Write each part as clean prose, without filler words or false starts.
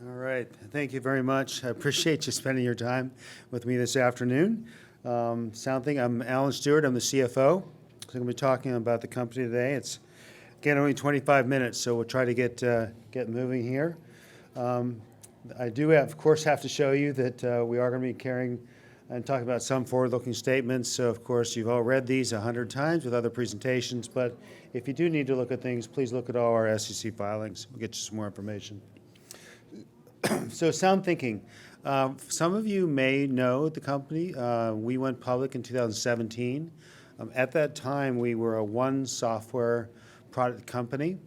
All right, thank you very much. I appreciate you spending your time with me this afternoon. Soundthinking, I'm Alan Stewart, I'm the CFO. So I'm going to be talking about the company today. It's, again, only 25 minutes, so we'll try to get moving here. I do, of course, have to show you that we are going to be carrying and talking about some forward-looking statements. So, of course, you've all read these 100 times with other presentations, but if you do need to look at things, please look at all our SEC filings. We'll get you some more information. So Soundthinking, some of you may know the company. We went public in 2017. At that time, we were a one software product company.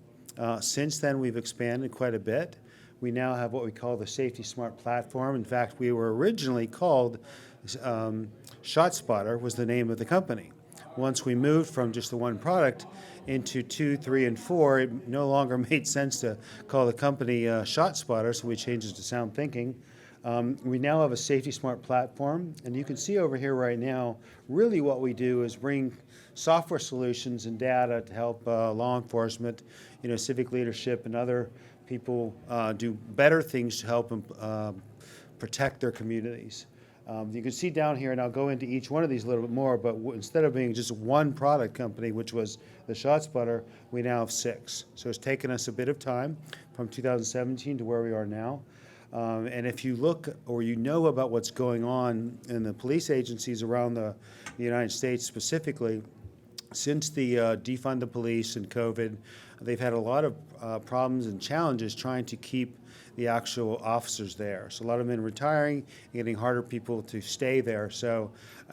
Since then, we've expanded quite a bit. We now have what we call the SafetySmart platform. In fact, we were originally called ShotSpotter was the name of the company. Once we moved from just the one product into 2, 3, and 4, it no longer made sense to call the company ShotSpotter, so we changed it to Soundthinking. We now have a SafetySmart platform, and you can see over here right now, really what we do is bring software solutions and data to help law enforcement, civic leadership, and other people do better things to help them protect their communities. You can see down here, and I'll go into each one of these a little bit more, but instead of being just one product company, which was the ShotSpotter, we now have 6. So it's taken us a bit of time from 2017 to where we are now. And if you look or you know about what's going on in the police agencies around the United States specifically, since the defund the police and COVID, they've had a lot of problems and challenges trying to keep the actual officers there. So a lot of them retiring and getting harder people to stay there. So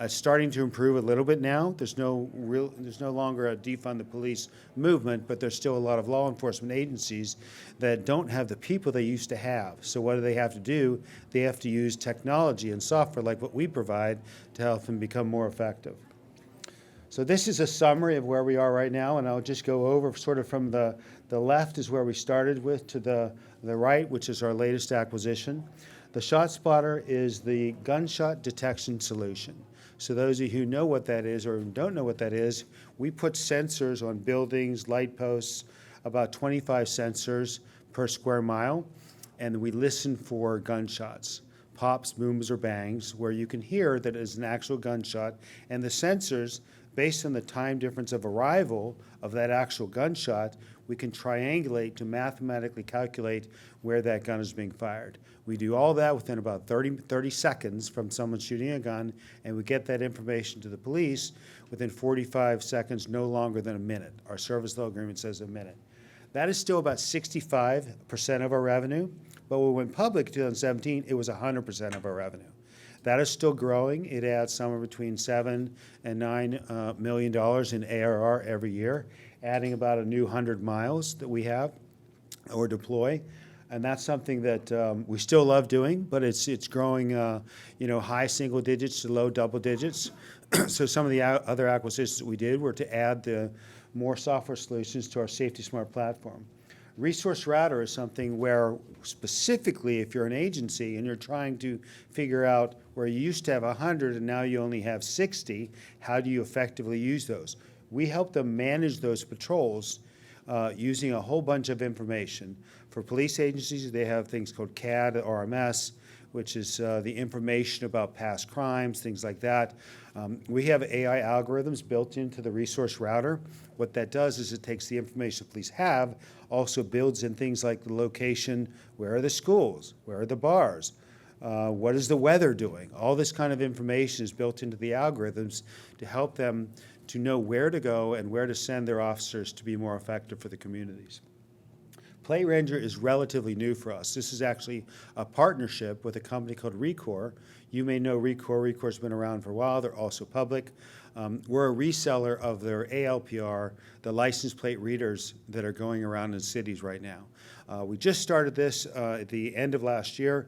starting to improve a little bit now. There's no longer a defund the police movement, but there's still a lot of law enforcement agencies that don't have the people they used to have. So what do they have to do? They have to use technology and software like what we provide to help them become more effective. So this is a summary of where we are right now, and I'll just go over sort of from the left is where we started with to the right, which is our latest acquisition. The ShotSpotter is the gunshot detection solution. So those of you who know what that is or don't know what that is, we put sensors on buildings, light posts, about 25 sensors per square mile, and we listen for gunshots. Pops, booms, or bangs, where you can hear that it is an actual gunshot, and the sensors, based on the time difference of arrival of that actual gunshot, we can triangulate to mathematically calculate where that gun is being fired. We do all that within about 30 seconds from someone shooting a gun, and we get that information to the police within 45 seconds, no longer than a minute. Our service level agreement says a minute. That is still about 65% of our revenue, but when we went public in 2017, it was 100% of our revenue. That is still growing. It adds somewhere between $7 and $9 million in ARR every year, adding about a new 100 miles that we have or deploy. And that's something that we still love doing, but it's growing, high single digits to low double digits. So some of the other acquisitions that we did were to add the more software solutions to our SafetySmart platform. ResourceRouter is something where specifically if you're an agency and you're trying to figure out where you used to have 100 and now you only have 60, how do you effectively use those? We help them manage those patrols using a whole bunch of information. For police agencies, they have things called CAD, RMS, which is the information about past crimes, things like that. We have AI algorithms built into the ResourceRouter. What that does is it takes the information police have, also builds in things like the location, where are the schools, where are the bars, what is the weather doing? All this kind of information is built into the algorithms to help them to know where to go and where to send their officers to be more effective for the communities. PlateRanger is relatively new for us. This is actually a partnership with a company called Rekor. You may know Rekor. Rekor's been around for a while. They're also public. We're a reseller of their ALPR, the license plate readers that are going around in cities right now. We just started this at the end of last year.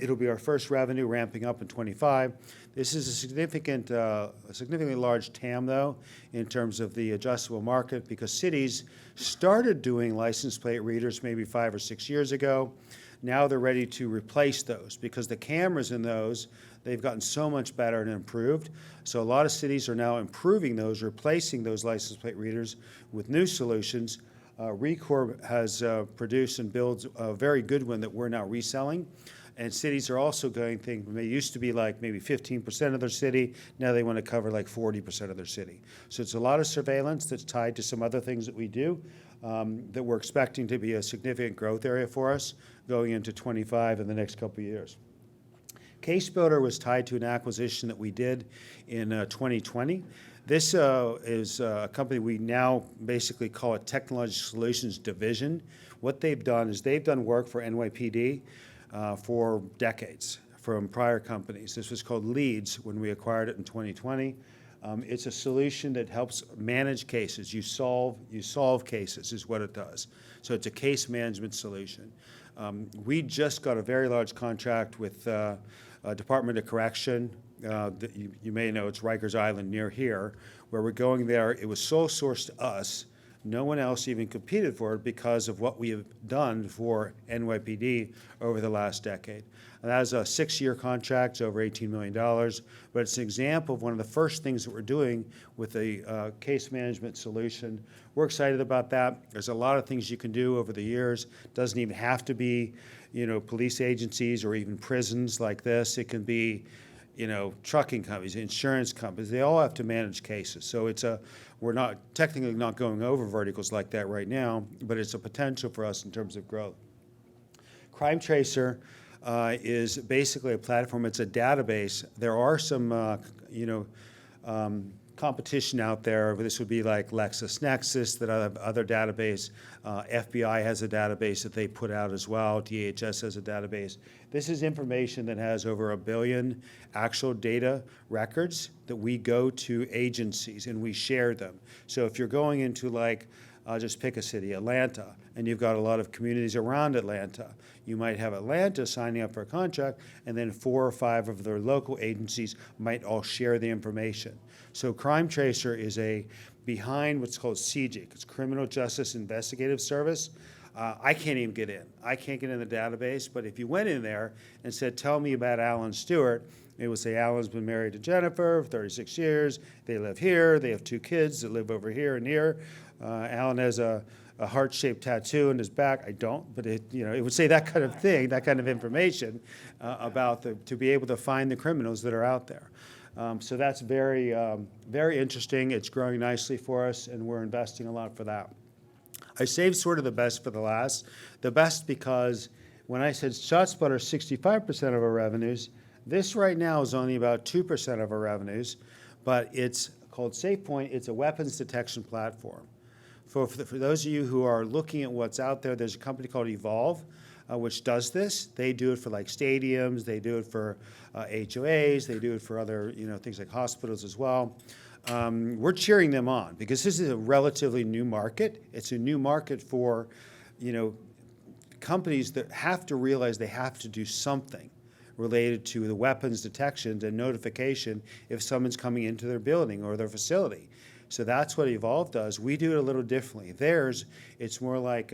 It'll be our first revenue ramping up in 25. This is a significantly large TAM, though, in terms of the adjustable market, because cities started doing license plate readers maybe 5 or 6 years ago. Now they're ready to replace those because the cameras in those, they've gotten so much better and improved. So a lot of cities are now improving those, replacing those license plate readers with new solutions. Rekor has produced and builds a very good one that we're now reselling. And cities are also going thinking, they used to be like maybe 15% of their city, now they want to cover like 40% of their city. So it's a lot of surveillance that's tied to some other things that we do that we're expecting to be a significant growth area for us going into 25 in the next couple of years. CaseBuilder was tied to an acquisition that we did in 2020. This is a company we now basically call it Technology Solutions Division. What they've done is they've done work for NYPD for decades from prior companies. This was called Leads when we acquired it in 2020. It's a solution that helps manage cases. You solve cases is what it does. So it's a case management solution. We just got a very large contract with Department of Correction. That you may know it's Rikers Island near here, where we're going there. It was sole sourced to us. No one else even competed for it because of what we have done for NYPD over the last decade. And that is a 6-year contract, it's over $18 million, but it's an example of one of the first things that we're doing with a case management solution. We're excited about that. There's a lot of things you can do over the years. It doesn't even have to be, police agencies or even prisons like this. It can be, trucking companies, insurance companies, they all have to manage cases. So we're not technically not going over verticals like that right now, but it's a potential for us in terms of growth. CrimeTracer is basically a platform. It's a database. There are some, competition out there. This would be like LexisNexis, that other database. FBI has a database that they put out as well. DHS has a database. This is information that has over 1 billion actual data records that we go to agencies and we share them. So if you're going into I'll just pick a city, Atlanta, and you've got a lot of communities around Atlanta. You might have Atlanta signing up for a contract, and then 4 or 5 of their local agencies might all share the information. So CrimeTracer is behind what's called CJIC. It's Criminal Justice Investigative Service. I can't even get in. I can't get in the database, but if you went in there and said, tell me about Alan Stewart, it would say Alan's been married to Jennifer for 36 years. They live here. They have 2 kids that live over here and here. Alan has a heart-shaped tattoo on his back. I don't, but it would say that kind of thing, that kind of information to be able to find the criminals that are out there. So that's very, very interesting. It's growing nicely for us, and we're investing a lot for that. I saved sort of the best for the last. The best because when I said ShotSpotter is 65% of our revenues, this right now is only about 2% of our revenues, but it's called SafePointe. It's a weapons detection platform. For those of you who are looking at what's out there, there's a company called Evolve, which does this. They do it for stadiums, they do it for HOAs, they do it for other things like hospitals as well. We're cheering them on because this is a relatively new market. It's a new market for companies that have to realize they have to do something related to the weapons detection and notification if someone's coming into their building or their facility. So that's what Evolve does. We do it a little differently. Theirs, it's more like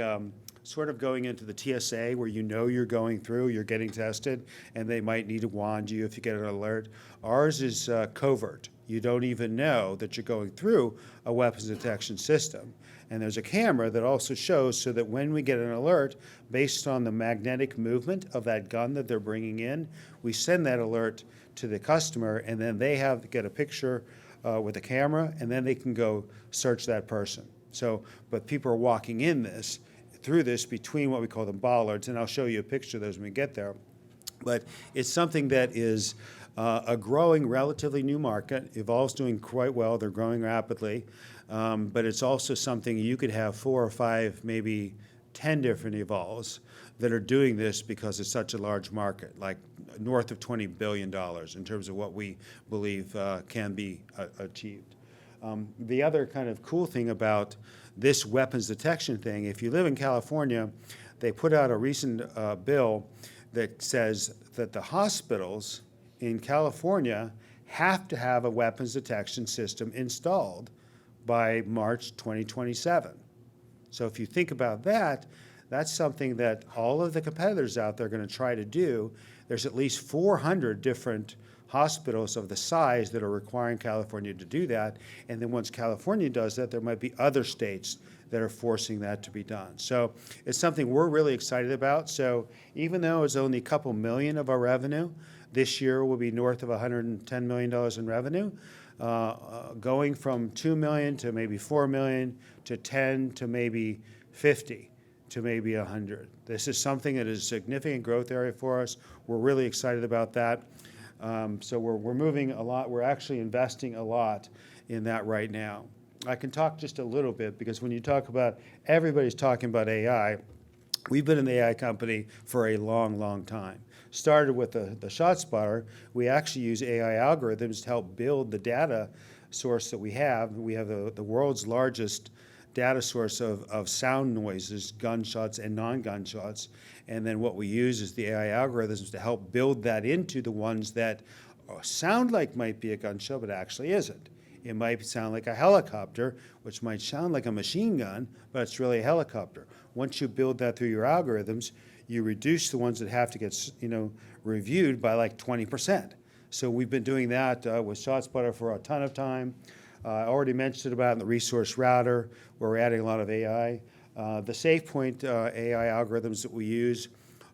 sort of going into the TSA where you're going through, you're getting tested, and they might need to wand you if you get an alert. Ours is covert. You don't even know that you're going through a weapons detection system. And there's a camera that also shows so that when we get an alert, based on the magnetic movement of that gun that they're bringing in, we send that alert to the customer, and then they have to get a picture with a camera, and then they can go search that person. So, but people are walking through this between what we call the bollards, and I'll show you a picture of those when we get there. But it's something that is a growing, relatively new market. Evolve's doing quite well. They're growing rapidly. But it's also something you could have 4 or 5, maybe 10 different Evolves that are doing this because it's such a large market, like north of $20 billion in terms of what we believe can be achieved. The other kind of cool thing about this weapons detection thing, if you live in California, they put out a recent bill that says that the hospitals in California have to have a weapons detection system installed by March 2027. So if you think about that, that's something that all of the competitors out there are going to try to do. There's at least 400 different hospitals of the size that are requiring California to do that. And then once California does that, there might be other states that are forcing that to be done. So it's something we're really excited about. So even though it's only a couple million of our revenue, this year will be north of $110 million in revenue, going from 2 million to maybe 4 million to 10 to maybe 50 to maybe 100. This is something that is a significant growth area for us. We're really excited about that. So we're moving a lot. We're actually investing a lot in that right now. I can talk just a little bit because when you talk about, everybody's talking about AI. We've been an AI company for a long, long time. Started with the ShotSpotter. We actually use AI algorithms to help build the data source that we have. We have the world's largest data source of sound noises, gunshots and non-gunshots. And then what we use is the AI algorithms to help build that into the ones that sound like might be a gunshot, but actually isn't. It might sound like a helicopter, which might sound like a machine gun, but it's really a helicopter. Once you build that through your algorithms, you reduce the ones that have to get, reviewed by like 20%. So we've been doing that with ShotSpotter for a ton of time. I already mentioned about in the ResourceRouter, where we're adding a lot of AI. The SafePointe AI algorithms that we use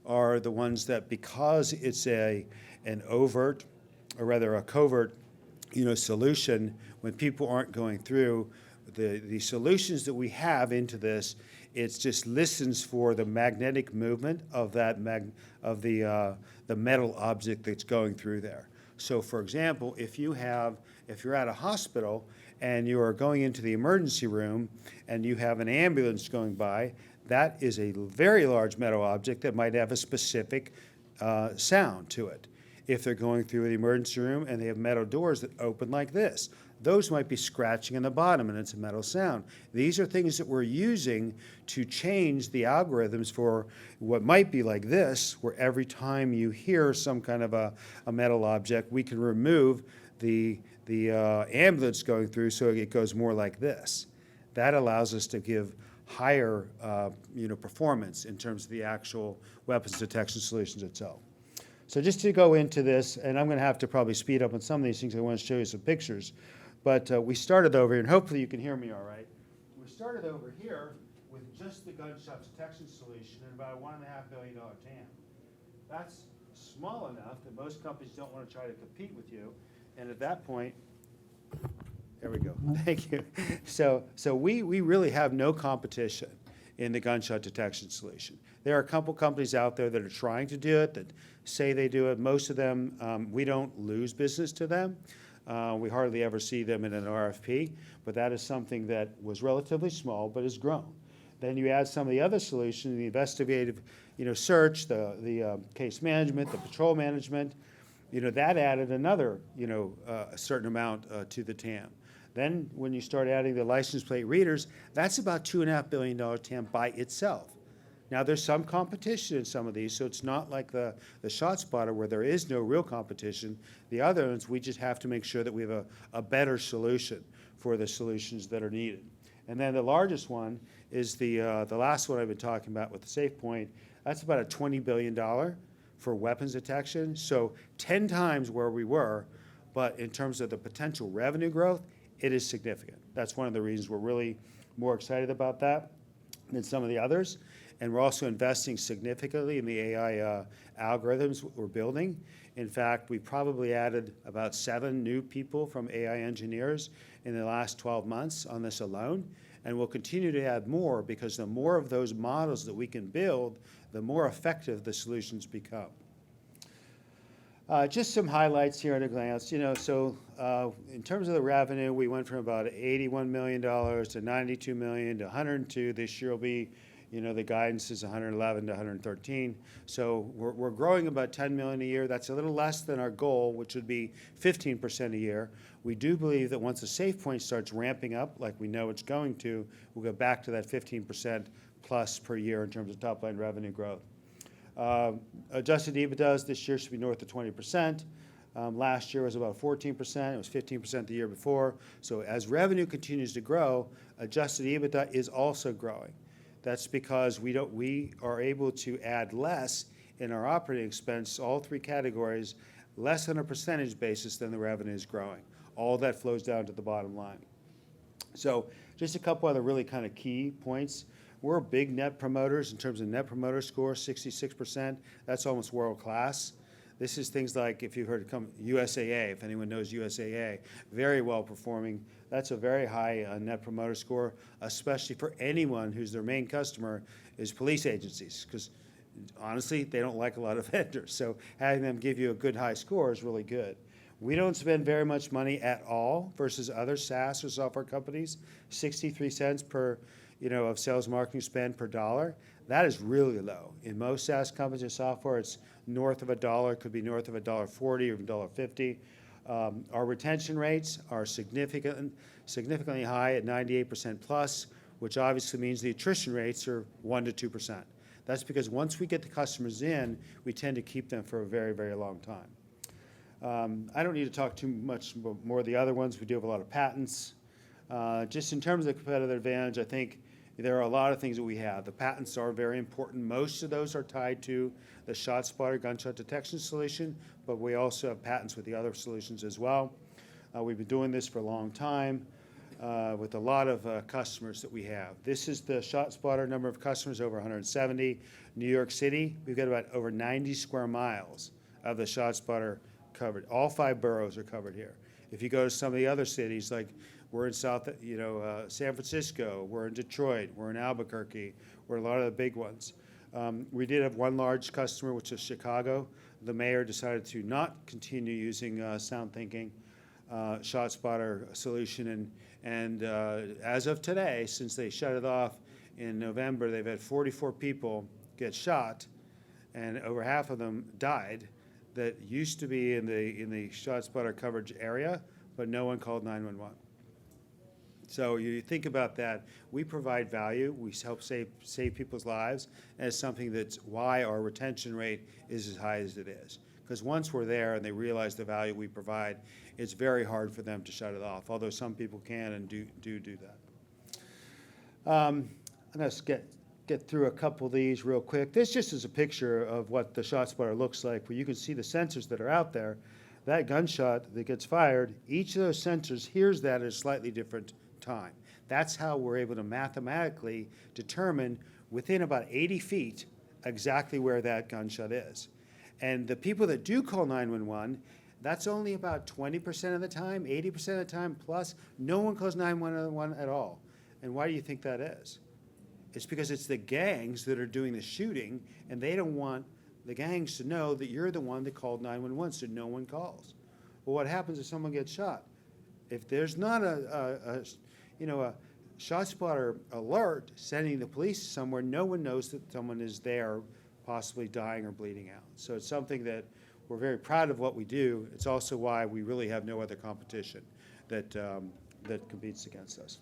are the ones that, because it's an overt, or rather a covert, solution, when people aren't going through the solutions that we have into this, it just listens for the magnetic movement of that the metal object that's going through there. So, for example, if you're at a hospital and you are going into the emergency room and you have an ambulance going by, that is a very large metal object that might have a specific sound to it. If they're going through the emergency room and they have metal doors that open like this, those might be scratching in the bottom and it's a metal sound. These are things that we're using to change the algorithms for what might be like this, where every time you hear some kind of a metal object, we can remove the ambulance going through so it goes more like this. That allows us to give higher performance in terms of the actual weapons detection solutions itself. So just to go into this, and I'm going to have to probably speed up on some of these things. I want to show you some pictures. But we started over here, and hopefully you can hear me all right. We started over here with just the gunshot detection solution and about a $1.5 billion TAM. That's small enough that most companies don't want to try to compete with you. And at that point, there we go. Thank you. So we really have no competition in the gunshot detection solution. There are a couple companies out there that are trying to do it, that say they do it. Most of them, we don't lose business to them. We hardly ever see them in an RFP, but that is something that was relatively small but has grown. Then you add some of the other solutions, the investigative, search, the case management, the patrol management, that added another, a certain amount to the TAM. Then when you start adding the license plate readers, that's about $2.5 billion TAM by itself. Now, there's some competition in some of these, so it's not like the ShotSpotter where there is no real competition. The other ones, we just have to make sure that we have a better solution for the solutions that are needed. And then the largest one is the last one I've been talking about with the SafePointe. That's about a $20 billion for weapons detection, so 10 times where we were, but in terms of the potential revenue growth, it is significant. That's one of the reasons we're really more excited about that than some of the others. And we're also investing significantly in the AI algorithms we're building. In fact, we probably added about 7 new people from AI engineers in the last 12 months on this alone. And we'll continue to add more because the more of those models that we can build, the more effective the solutions become. Just some highlights here at a glance. In terms of the revenue, we went from about $81 million to $92 million to $102. This year will be, the guidance is 111 to 113. So we're growing about 10 million a year. That's a little less than our goal, which would be 15% a year. We do believe that once the SafePointe starts ramping up, like we know it's going to, we'll go back to that 15% plus per year in terms of top line revenue growth. Adjusted EBITDA this year should be north of 20%. Last year was about 14%. It was 15% the year before. So as revenue continues to grow, adjusted EBITDA is also growing. That's because we are able to add less in our operating expense, all 3 categories, less on a percentage basis than the revenue is growing. All that flows down to the bottom line. So Just a couple other really kind of key points. We're big net promoters in terms of net promoter score, 66%. That's almost world class. This is things like, if you've heard it come, USAA, if anyone knows USAA, very well performing. That's a very high net promoter score, especially for anyone who's their main customer is police agencies, because honestly, they don't like a lot of vendors. So having them give you a good high score is really good. We don't spend very much money at all versus other SaaS or software companies, 63 cents per, of sales marketing spend per dollar. That is really low. In most SaaS companies or software, it's north of $1, could be north of $1.40 or $1.50. Our retention rates are significantly high at 98% plus, which obviously means the attrition rates are 1% to 2%. That's because once we get the customers in, we tend to keep them for a very, very long time. I don't need to talk too much more of the other ones. We do have a lot of patents. Just in terms of the competitive advantage, I think there are a lot of things that we have. The patents are very important. Most of those are tied to the ShotSpotter gunshot detection solution, but we also have patents with the other solutions as well. We've been doing this for a long time with a lot of customers that we have. This is the ShotSpotter number of customers, over 170. New York City, we've got about over 90 square miles of the ShotSpotter covered. All 5 boroughs are covered here. If you go to some of the other cities, like we're in San Francisco, we're in Detroit, we're in Albuquerque, we're in a lot of the big ones. We did have one large customer, which is Chicago. The mayor decided to not continue using Soundthinking ShotSpotter solution, and as of today, since they shut it off in November, they've had 44 people get shot, and over half of them died that used to be in the ShotSpotter coverage area, but no one called 911. So you think about that. We provide value. We help save people's lives, and it's something that's why our retention rate is as high as it is. Because once we're there and they realize the value we provide, it's very hard for them to shut it off, although some people can and do that. I'm going to get through a couple of these real quick. This just is a picture of what the ShotSpotter looks like, where you can see the sensors that are out there. That gunshot that gets fired, each of those sensors hears that at a slightly different time. That's how we're able to mathematically determine within about 80 feet exactly where that gunshot is. And the people that do call 911, that's only about 20% of the time, 80% of the time plus. No one calls 911 at all. And why do you think that is? It's because it's the gangs that are doing the shooting, and they don't want the gangs to know that you're the one that called 911, so no one calls. Well, what happens if someone gets shot? If there's not a ShotSpotter alert sending the police somewhere, no one knows that someone is there, possibly dying or bleeding out. So it's something that we're very proud of what we do. It's also why we really have no other competition that competes against us.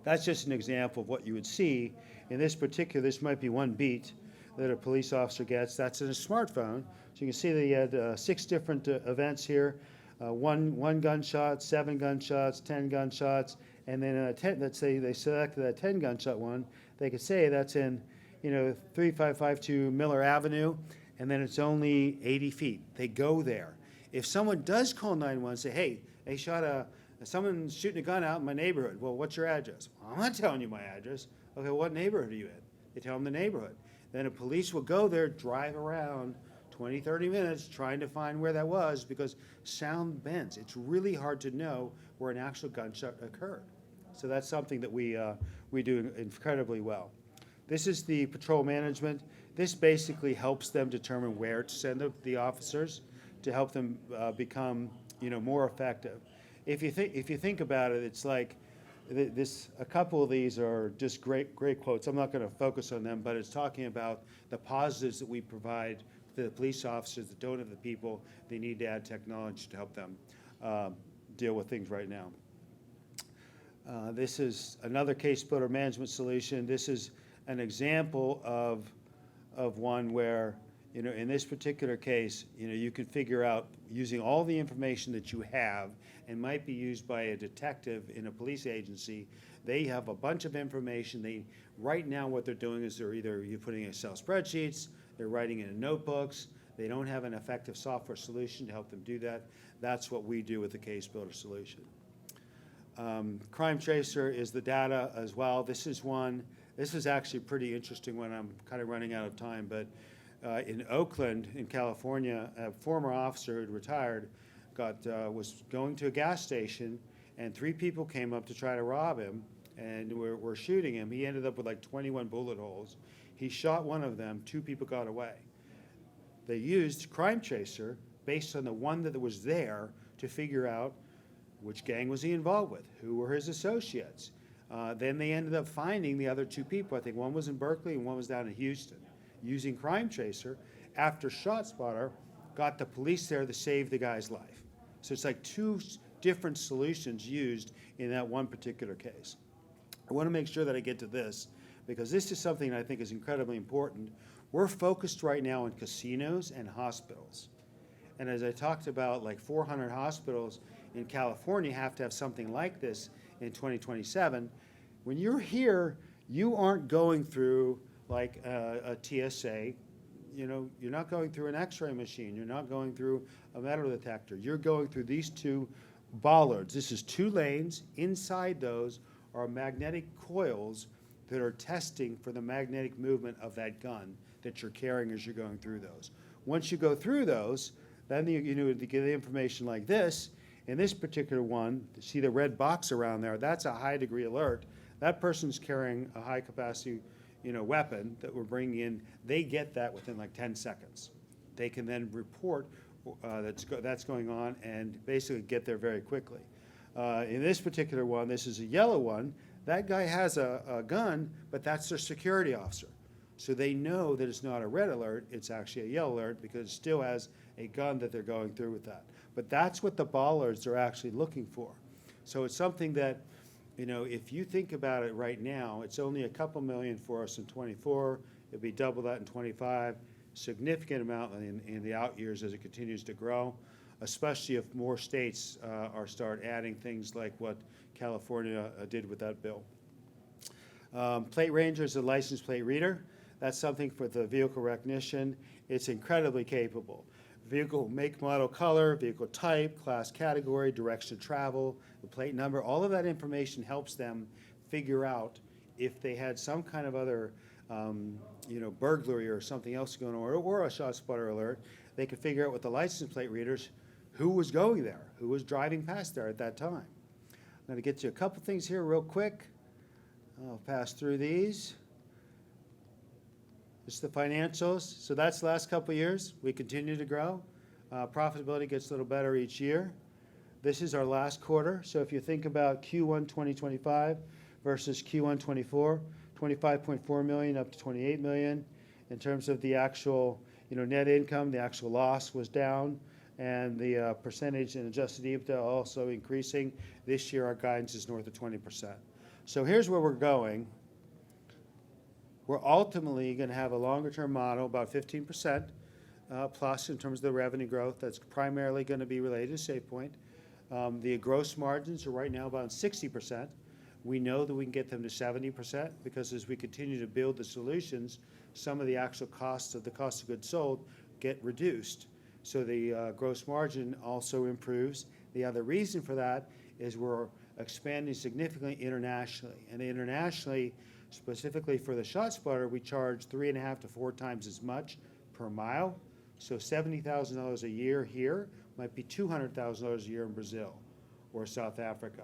That's just an example of what you would see. In this particular, this might be one beat that a police officer gets. That's in a smartphone. So you can see that he had 6 different events here. One gunshot, 7 gunshots, 10 gunshots, and then let's say they selected that 10 gunshot one. They could say that's in 3552 Miller Avenue, and then it's only 80 feet. They go there. If someone does call 911, say, hey, they shot someone's shooting a gun out in my neighborhood. Well, what's your address? Well, I'm not telling you my address. Okay, what neighborhood are you in? They tell them the neighborhood. Then the police will go there, drive around 20, 30 minutes trying to find where that was, because sound bends. It's really hard to know where an actual gunshot occurred. So that's something that we do incredibly well. This is the patrol management. This basically helps them determine where to send the officers to help them become more effective. If you think about it, it's like a couple of these are just great quotes. I'm not going to focus on them, but it's talking about the positives that we provide to the police officers that don't have the people they need to add technology to help them deal with things right now. This is another CaseBuilder management solution. This is an example of one where, in this particular case, you can figure out using all the information that you have and might be used by a detective in a police agency. They have a bunch of information. Right now what they're doing is you're putting in Excel spreadsheets, they're writing it in notebooks. They don't have an effective software solution to help them do that. That's what we do with the CaseBuilder solution. CrimeTracer is the data as well. This is actually a pretty interesting one. I'm kind of running out of time, but in Oakland, in California, a former officer who'd retired was going to a gas station, and 3 people came up to try to rob him, and were shooting him. He ended up with like 21 bullet holes. He shot one of them. 2 people got away. They used CrimeTracer based on the one that was there to figure out which gang was he involved with, who were his associates. Then they ended up finding the other 2 people. I think one was in Berkeley and one was down in Houston. Using CrimeTracer, after ShotSpotter, got the police there to save the guy's life. So it's like 2 different solutions used in that one particular case. I want to make sure that I get to this, because this is something I think is incredibly important. We're focused right now on casinos and hospitals. And as I talked about, like 400 hospitals in California have to have something like this in 2027. When you're here, you aren't going through like a TSA. You know, you're not going through an X-ray machine. You're not going through a metal detector. You're going through these 2 bollards. This is 2 lanes. Inside those are magnetic coils that are testing for the magnetic movement of that gun that you're carrying as you're going through those. Once you go through those, then you know, to get the information like this. In this particular one, see the red box around there, that's a high degree alert. That person's carrying a high capacity, you know, weapon that we're bringing in. They get that within like 10 seconds. They can then report that's going on and basically get there very quickly. In this particular one, this is a yellow one. That guy has a gun, but that's their security officer. So they know that it's not a red alert, it's actually a yellow alert, because it still has a gun that they're going through with that. But that's what the bollards are actually looking for. So it's something that, you know, if you think about it right now, it's only a couple million for us in 24. It'll be double that in 25. Significant amount in the out years as it continues to grow, especially if more states start adding things like what California did with that bill. PlateRanger is a license plate reader. That's something for the vehicle recognition. It's incredibly capable. Vehicle make, model, color, vehicle type, class category, direction of travel, the plate number, all of that information helps them figure out if they had some kind of other you know, burglary or something else going on, or a ShotSpotter alert. They could figure out with the license plate readers who was going there, who was driving past there at that time. I'm going to get to a couple things here real quick. I'll pass through these. This is the financials. So that's the last couple of years. We continue to grow. Profitability gets a little better each year. This is our last quarter. So if you think about Q1 2025 versus Q1 24, 25.4 million up to 28 million. In terms of the actual, you know, net income, the actual loss was down, and the percentage in adjusted EBITDA also increasing. This year our guidance is north of 20%. So here's where we're going. We're ultimately going to have a longer-term model, about 15% plus in terms of the revenue growth. That's primarily going to be related to SafePointe. The gross margins are right now about 60%. We know that we can get them to 70% because as we continue to build the solutions, some of the actual costs of the cost of goods sold get reduced. So the gross margin also improves. The other reason for that is we're expanding significantly internationally. And internationally, specifically for the ShotSpotter, we charge 3.5 to 4 times as much per mile. So $70,000 a year here might be $200,000 a year in Brazil or South Africa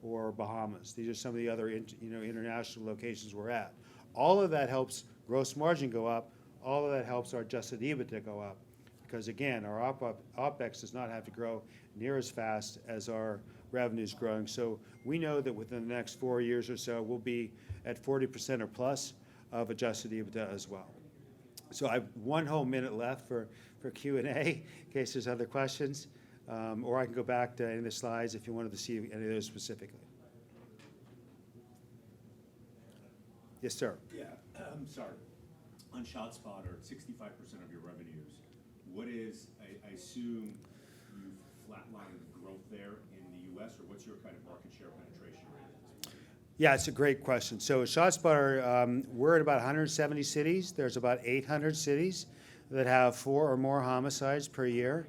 or Bahamas. These are some of the other international locations we're at. All of that helps gross margin go up. All of that helps our adjusted EBITDA go up. Because again, our OpEx does not have to grow near as fast as our revenue is growing. So we know that within the next 4 years or so, we'll be at 40% or plus of adjusted EBITDA as well. So I have 1 whole minute left for Q&A in case there's other questions. Or I can go back to any of the slides if you wanted to see any of those specifically. Yes, sir. Yeah, I'm sorry. On ShotSpotter, 65% of your revenues. What is, I assume you've flatlined growth there in the U.S., or what's your kind of market share penetration rate? Yeah, it's a great question. So at ShotSpotter, we're in about 170 cities. There's about 800 cities that have 4 or more homicides per year.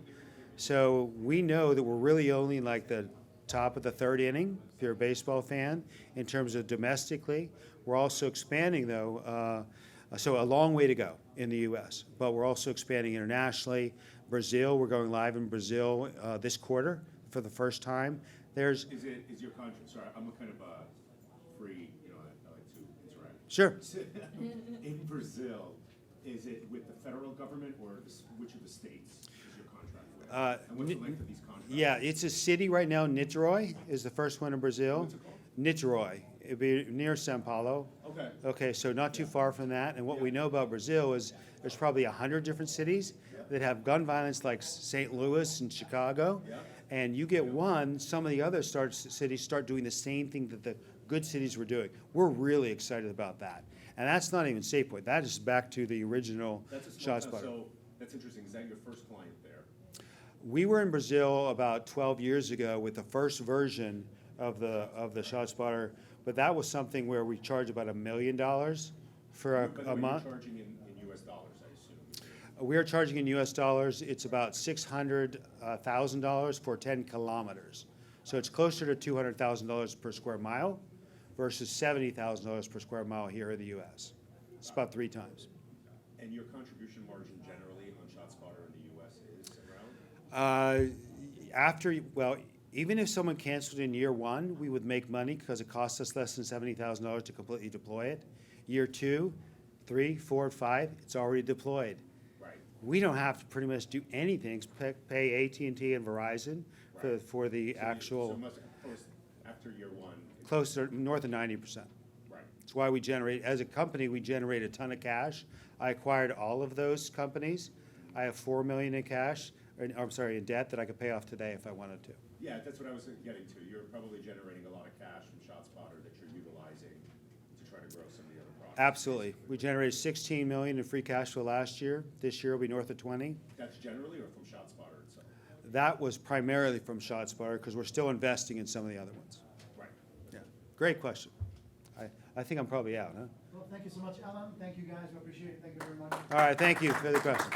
So we know that we're really only like the top of the third inning, if you're a baseball fan, in terms of domestically. We're also expanding, though, so a long way to go in the U.S., but we're also expanding internationally. Brazil, we're going live in Brazil this quarter for the first time. Is your contract, sorry, I'm a kind of a free, I like to interact. Sure. In Brazil, is it with the federal government or which of the states is your contract with? And what's the length of these contracts? Yeah, it's a city right now. Niterói is the first one in Brazil. What's it called? Niterói. It'd be near São Paulo. Okay. Okay, so not too far from that. And what we know about Brazil is there's probably 100 different cities that have gun violence, like St. Louis and Chicago. Yeah. And you get one, some of the other cities start doing the same thing that the good cities were doing. We're really excited about that. And that's not even SafePointe. That is back to the original ShotSpotter. So that's interesting. Is that your first client there? We were in Brazil about 12 years ago with the first version of the ShotSpotter, but that was something where we charged about $1 million for a month. You're charging in US dollars, I assume. We are charging in US dollars. It's about $600,000 for 10 kilometers. So it's closer to $200,000 per square mile versus $70,000 per square mile here in the US. It's about 3 times. And your contribution margin generally on ShotSpotter in the US is around? Even if someone canceled in year 1, we would make money because it costs us less than $70,000 to completely deploy it. Year 2, 3, 4, 5, it's already deployed. Right. We don't have to pretty much do anything, pay AT&T and Verizon for the actual. So it must post after year 1. Close to north of 90%. Right. That's why we generate, as a company, we generate a ton of cash. I acquired all of those companies. I have $4 million in cash, in debt that I could pay off today if I wanted to. Yeah, that's what I was getting to. You're probably generating a lot of cash from ShotSpotter that you're utilizing to try to grow some of the other products. Absolutely. We generated $16 million in free cash flow last year. This year will be north of 20. That's generally or from ShotSpotter itself? That was primarily from ShotSpotter because we're still investing in some of the other ones. Right. Yeah. Great question. I think I'm probably out, huh? Well, thank you so much, Alan. Thank you, guys. We appreciate it. Thank you very much. All right. Thank you for the question.